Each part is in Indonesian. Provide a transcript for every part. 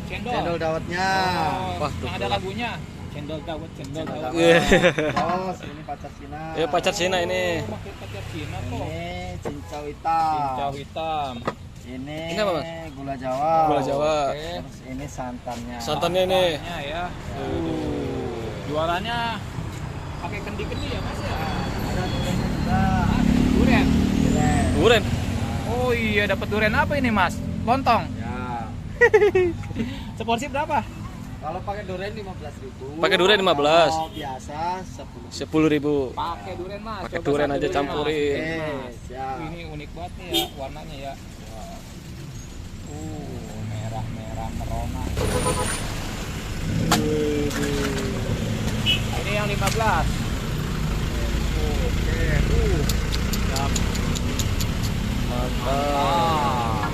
Cendol dawetnya. Wah, yang ada lagunya. Cendol dawet, cendol dawet. Terus ini pacar Cina. Ya pacar Cina ini. Pakai pacar Cina kok. Ini cincau hitam. Cincau hitam. Ini apa, Mas? gula Jawa. Gula Jawa. Oke. Terus ini santannya. Santannya ini. Santannya ya. Jualannya pakai kendi-kendi ya Mas ya. Ada duriannya juga. Durian. Durian. Duren. Oh iya, dapat durian apa ini Mas? Lontong. Ya. Seporsi berapa? Kalau pakai durian 15.000. Pakai durian 15. Kalau biasa 10. 10.000. Pakai durian Mas. Pakai Coba durian satu aja campurin. Mas. Ya. Ini unik banget nih ya warnanya ya. Merah-merah merona. Ini yang 15. Oke. Siap. Mantap.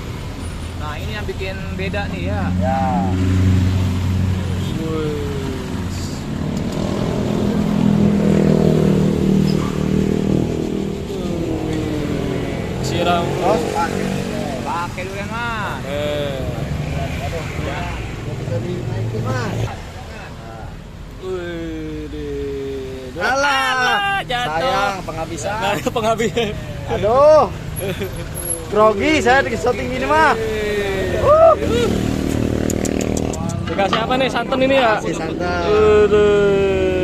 Nah, ini yang bikin beda nih ya. Ya. Siram. Terus pakai. Pakai durian Mas. Aduh, ya. Nggak bisa dinaikin, Mas. Alah, jatuh. sayang penghabisan. Nah, penghabis. Aduh. Grogi saya di syuting gini mah. Dikasih apa nih santan ini ya? Kasih santan. Aduh.